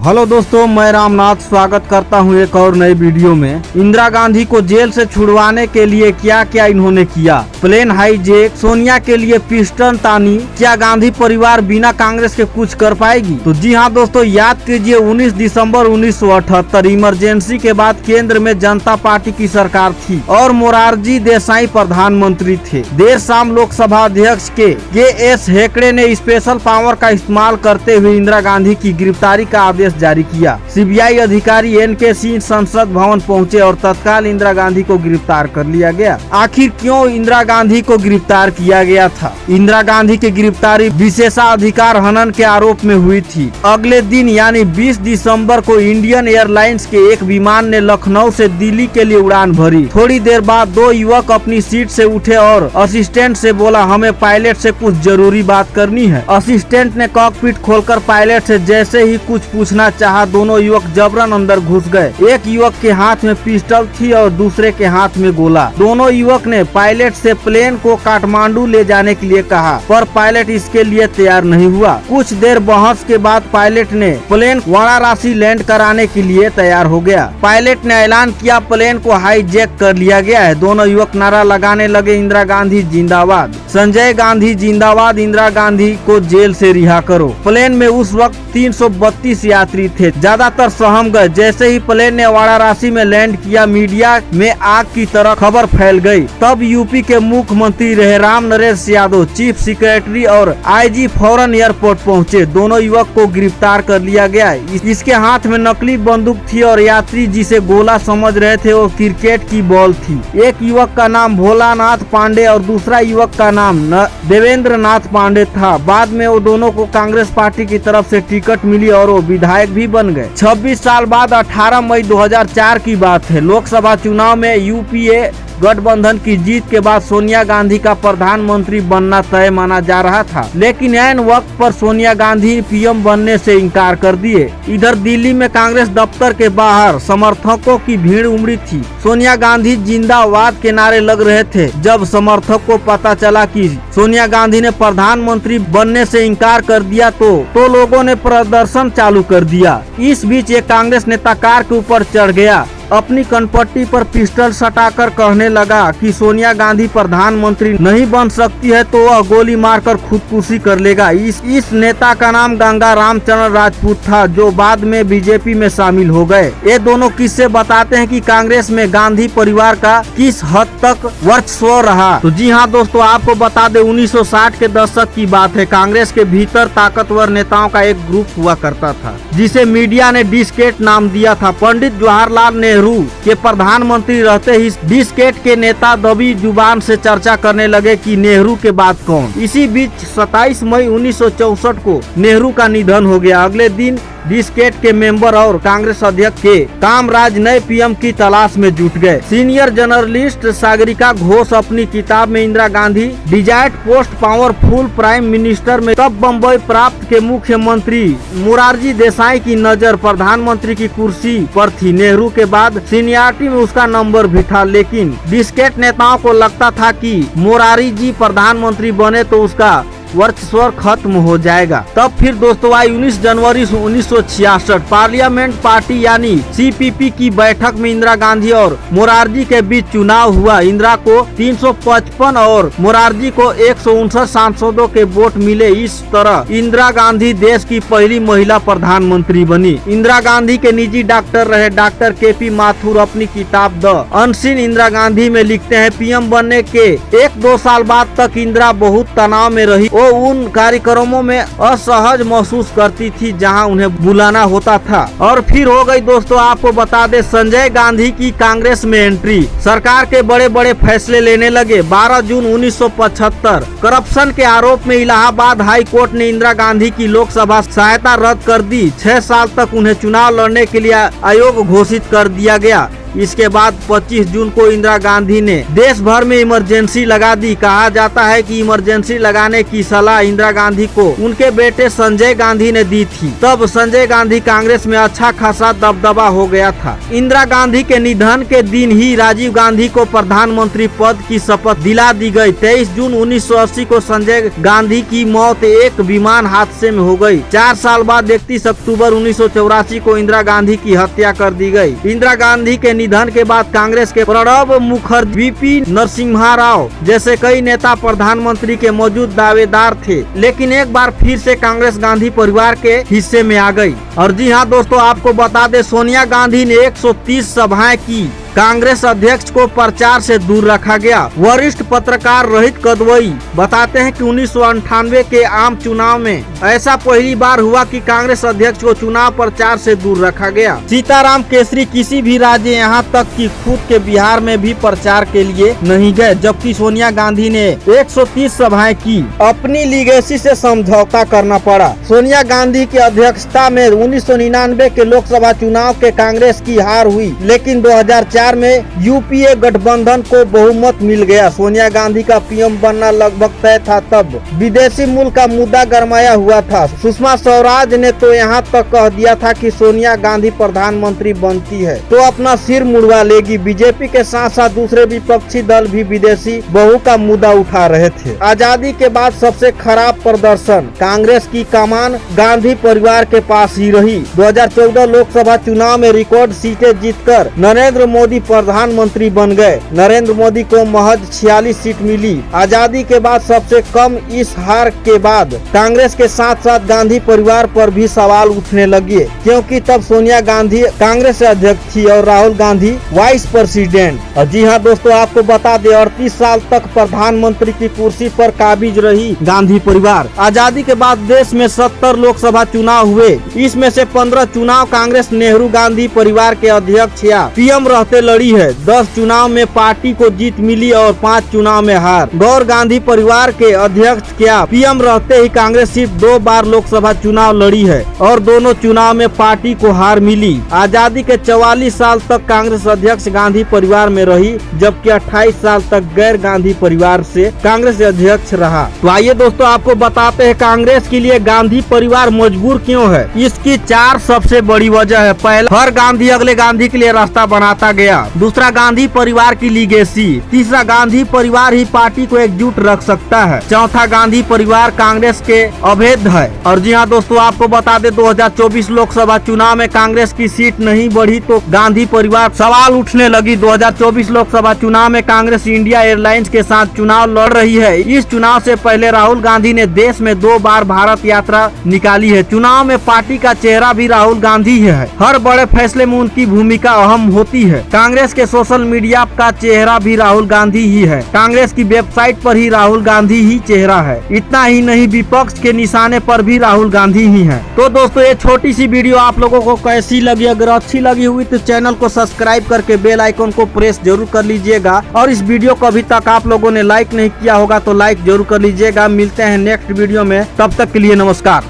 Hello दोस्तों, मैं रामनाथ स्वागत करता हूं एक और नए वीडियो में। इंदिरा गांधी को जेल से छुड़वाने के लिए क्या क्या इन्होंने किया, प्लेन हाईजैक, सोनिया के लिए पिस्टन तानी, क्या गांधी परिवार बिना कांग्रेस के कुछ कर पाएगी? तो जी हाँ दोस्तों, याद कीजिए 19 दिसंबर 1978 इमरजेंसी के बाद केंद्र में जनता पार्टी की सरकार थी और मोरारजी देसाई प्रधानमंत्री थे। देर शाम लोकसभा अध्यक्ष के एस हेगड़े ने स्पेशल पावर का इस्तेमाल करते हुए इंदिरा गांधी की गिरफ्तारी का आदेश जारी किया। सीबीआई अधिकारी एन.के. सिंह संसद भवन पहुंचे और तत्काल इंदिरा गांधी को गिरफ्तार कर लिया गया। आखिर क्यों इंदिरा गांधी को गिरफ्तार किया गया था? इंदिरा गांधी की गिरफ्तारी विशेषाधिकार हनन के आरोप में हुई थी। अगले दिन यानी 20 दिसंबर को इंडियन एयरलाइंस के एक विमान ने लखनऊ से दिल्ली के लिए उड़ान भरी। थोड़ी देर बाद दो युवक अपनी सीट से उठे और असिस्टेंट से बोला, हमें पायलट से कुछ जरूरी बात करनी है। असिस्टेंट ने कॉकपिट खोलकर पायलट से जैसे ही कुछ पूछना चाहा, दोनों युवक जबरन अंदर घुस गए। एक युवक के हाथ में पिस्टल थी और दूसरे के हाथ में गोला। दोनों युवक ने पायलट से प्लेन को काठमांडू ले जाने के लिए कहा, पर पायलट इसके लिए तैयार नहीं हुआ। कुछ देर बहस के बाद पायलट ने प्लेन वाराणसी लैंड कराने के लिए तैयार हो गया। पायलट ने ऐलान किया, प्लेन को हाईजैक कर लिया गया है। दोनों युवक नारा लगाने लगे, इंदिरा गांधी जिंदाबाद, संजय गांधी जिंदाबाद, इंदिरा गांधी को जेल से रिहा करो। प्लेन में उस वक्त 332 यात्री थे, ज्यादातर सहम गए। जैसे ही प्लेन ने वाराणसी में लैंड किया, मीडिया में आग की तरह खबर फैल गई। तब यूपी के मुख्यमंत्री रहे राम नरेश यादव, चीफ सेक्रेटरी और आईजी फौरन एयरपोर्ट पहुंचे। दोनों युवक को गिरफ्तार कर लिया गया। इसके हाथ में नकली बंदूक थी और यात्री जिसे गोला समझ रहे थे वो क्रिकेट की बॉल थी। एक युवक का नाम भोलानाथ पांडे और दूसरा युवक का नाम देवेंद्र नाथ पांडे था। बाद में वो दोनों को कांग्रेस पार्टी की तरफ से टिकट मिली और वो विधायक भी बन गए। 26 साल बाद 18 मई 2004 की बात है। लोकसभा चुनाव में यूपीए गठबंधन की जीत के बाद सोनिया गांधी का प्रधानमंत्री बनना तय माना जा रहा था, लेकिन ऐन वक्त पर सोनिया गांधी पीएम बनने से इनकार कर दिए। इधर दिल्ली में कांग्रेस दफ्तर के बाहर समर्थकों की भीड़ उमड़ी थी। सोनिया गांधी जिंदाबाद के नारे लग रहे थे। जब समर्थकों को पता चला कि सोनिया गांधी ने प्रधानमंत्री बनने से इनकार कर दिया तो लोगों ने प्रदर्शन चालू कर दिया। इस बीच एक कांग्रेस नेता कार के ऊपर चढ़ गया, अपनी कनपट्टी पर पिस्टल सटाकर कहने लगा कि सोनिया गांधी प्रधानमंत्री नहीं बन सकती है तो वह गोली मारकर खुदकुशी कर लेगा। इस नेता का नाम गंगा रामचंद्र राजपूत था, जो बाद में बीजेपी में शामिल हो गए। ये दोनों किस्से बताते हैं कि कांग्रेस में गांधी परिवार का किस हद तक वर्चस्व रहा। तो जी हाँ दोस्तों, आपको बता दें 1960 के दशक की बात है। कांग्रेस के भीतर ताकतवर नेताओं का एक ग्रुप हुआ करता था, जिसे मीडिया ने डिस्केट नाम दिया था। पंडित जवाहरलाल नेहरू के प्रधानमंत्री रहते ही डिस्केट के नेता दबी जुबान से चर्चा करने लगे कि नेहरू के बाद कौन। इसी बीच 27 मई 1964 को नेहरू का निधन हो गया। अगले दिन डिस्केट के मेंबर और कांग्रेस अध्यक्ष के कामराज नए पीएम की तलाश में जुट गए। सीनियर जर्नलिस्ट सागरिका घोष अपनी किताब में Indira Gandhi desired post powerful prime minister में तब बम्बई प्राप्त के मुख्यमंत्री मोरारजी देसाई की नजर प्रधानमंत्री की कुर्सी पर थी। नेहरू के बाद सीनियरिटी में उसका नंबर भी था, लेकिन डिस्केट नेताओं को लगता था कि मोरारी जी प्रधानमंत्री बने तो उसका वर्चस्व खत्म हो जाएगा। तब फिर दोस्तों आई 19 जनवरी 1966 पार्लियामेंट पार्टी यानी सीपीपी की बैठक में इंदिरा गांधी और मोरारजी के बीच चुनाव हुआ। इंदिरा को 355 और मोरारजी को 159 सांसदों के वोट मिले। इस तरह इंदिरा गांधी देश की पहली महिला प्रधानमंत्री बनी। इंदिरा गांधी के निजी डॉक्टर रहे डॉक्टर के.पी. माथुर अपनी किताब द अनसीन इंदिरा गांधी में लिखते हैं, पीएम बनने के 1-2 साल बाद तक इंदिरा बहुत तनाव में रही। वो उन कार्यक्रमों में असहज महसूस करती थी जहां उन्हें बुलाना होता था। और फिर हो गई दोस्तों, आपको बता दे संजय गांधी की कांग्रेस में एंट्री। सरकार के बड़े बड़े फैसले लेने लगे। 12 जून 1975 करप्शन के आरोप में इलाहाबाद हाई कोर्ट ने इंदिरा गांधी की लोकसभा सहायता रद्द कर दी। 6 साल तक उन्हें चुनाव लड़ने के लिए आयोग घोषित कर दिया गया। इसके बाद 25 जून को इंदिरा गांधी ने देश भर में इमरजेंसी लगा दी। कहा जाता है कि इमरजेंसी लगाने की सलाह इंदिरा गांधी को उनके बेटे संजय गांधी ने दी थी। तब संजय गांधी कांग्रेस में अच्छा खासा दबदबा हो गया था। इंदिरा गांधी के निधन के दिन ही राजीव गांधी को प्रधानमंत्री पद की शपथ दिला दी गई। 23 जून 1980 को संजय गांधी की मौत एक विमान हादसे में हो गई। 4 साल बाद 31 अक्टूबर 1984 को इंदिरा गांधी की हत्या कर दी गई। इंदिरा गांधी के निधन के बाद कांग्रेस के प्रणब मुखर्जी, वीपी नरसिम्हा राव जैसे कई नेता प्रधानमंत्री के मौजूद दावेदार थे, लेकिन एक बार फिर से कांग्रेस गांधी परिवार के हिस्से में आ गई। और जी हाँ दोस्तों, आपको बता दें, सोनिया गांधी ने 130 सभाएं की। कांग्रेस अध्यक्ष को प्रचार से दूर रखा गया। वरिष्ठ पत्रकार रोहित कदवई बताते हैं कि 1998 के आम चुनाव में ऐसा पहली बार हुआ कि कांग्रेस अध्यक्ष को चुनाव प्रचार से दूर रखा गया। सीताराम केसरी किसी भी राज्य, यहाँ तक कि खुद के बिहार में भी प्रचार के लिए नहीं गए, जबकि सोनिया गांधी ने 130 सभाएं की। अपनी लीगेसी से समझौता करना पड़ा। सोनिया गांधी की अध्यक्षता में 1999 के लोकसभा चुनाव के कांग्रेस की हार हुई, लेकिन 2004 में यूपीए गठबंधन को बहुमत मिल गया। सोनिया गांधी का पीएम बनना लगभग तय था। तब विदेशी मुल्क का मुद्दा गरमाया हुआ था। सुषमा स्वराज ने तो यहाँ तक कह दिया था कि सोनिया गांधी प्रधानमंत्री बनती है तो अपना सिर मुड़वा लेगी। बीजेपी के साथ साथ दूसरे विपक्षी दल भी विदेशी बहू का मुद्दा उठा रहे थे। आजादी के बाद सबसे खराब प्रदर्शन कांग्रेस की कमान गांधी परिवार के पास ही रही। 2014 लोकसभा चुनाव में रिकॉर्ड सीटें जीतकर नरेंद्र मोदी प्रधानमंत्री बन गए। नरेंद्र मोदी को महज 46 सीट मिली। आजादी के बाद सबसे कम। इस हार के बाद कांग्रेस के साथ साथ गांधी परिवार पर भी सवाल उठने लगे, क्योंकि तब सोनिया गांधी कांग्रेस अध्यक्ष थी और राहुल गांधी वाइस प्रेसिडेंट। और जी हाँ दोस्तों, आपको बता दें, 38 साल तक प्रधानमंत्री की कुर्सी पर काबिज रही गांधी परिवार। आजादी के बाद देश में 70 लोकसभा चुनाव हुए। इसमें से 15 चुनाव कांग्रेस नेहरू गांधी परिवार के अध्यक्ष या पीएम रहते लड़ी है। 10 चुनाव में पार्टी को जीत मिली और 5 चुनाव में हार। गौर गांधी परिवार के अध्यक्ष क्या पीएम रहते ही कांग्रेस सिर्फ 2 बार लोकसभा चुनाव लड़ी है और दोनों चुनाव में पार्टी को हार मिली। आजादी के 44 साल तक कांग्रेस अध्यक्ष गांधी परिवार में रही, जबकि 28 साल तक गैर गांधी परिवार से कांग्रेस अध्यक्ष रहा। तो आइए दोस्तों, आपको बताते हैं कांग्रेस के लिए गांधी परिवार मजबूर क्यों है। इसकी 4 सबसे बड़ी वजह है। पहला, हर गांधी अगले गांधी के लिए रास्ता बनाता गया। दूसरा, गांधी परिवार की लीगेसी। तीसरा, गांधी परिवार ही पार्टी को एकजुट रख सकता है। चौथा, गांधी परिवार कांग्रेस के अभेद्य है। और जी हाँ दोस्तों, आपको बता दें, 2024 लोकसभा चुनाव में कांग्रेस की सीट नहीं बढ़ी तो गांधी परिवार सवाल उठने लगी। 2024 लोकसभा चुनाव में कांग्रेस इंडिया एयरलाइंस के साथ चुनाव लड़ रही है। इस चुनाव से पहले राहुल गांधी ने देश में 2 बार भारत यात्रा निकाली है। चुनाव में पार्टी का चेहरा भी राहुल गांधी ही है। हर बड़े फैसले में उनकी भूमिका अहम होती है। कांग्रेस के सोशल मीडिया का चेहरा भी राहुल गांधी ही है। कांग्रेस की वेबसाइट पर ही राहुल गांधी ही चेहरा है। इतना ही नहीं, विपक्ष के निशाने पर भी राहुल गांधी ही है। तो दोस्तों, ये छोटी सी वीडियो आप लोगों को कैसी लगी? अगर अच्छी लगी हुई तो चैनल को सब्सक्राइब करके बेल आइकन को प्रेस जरूर कर लीजिएगा। और इस वीडियो को अभी तक आप लोगों ने लाइक नहीं किया होगा तो लाइक जरूर कर लीजिएगा। मिलते हैं नेक्स्ट वीडियो में, तब तक के लिए नमस्कार।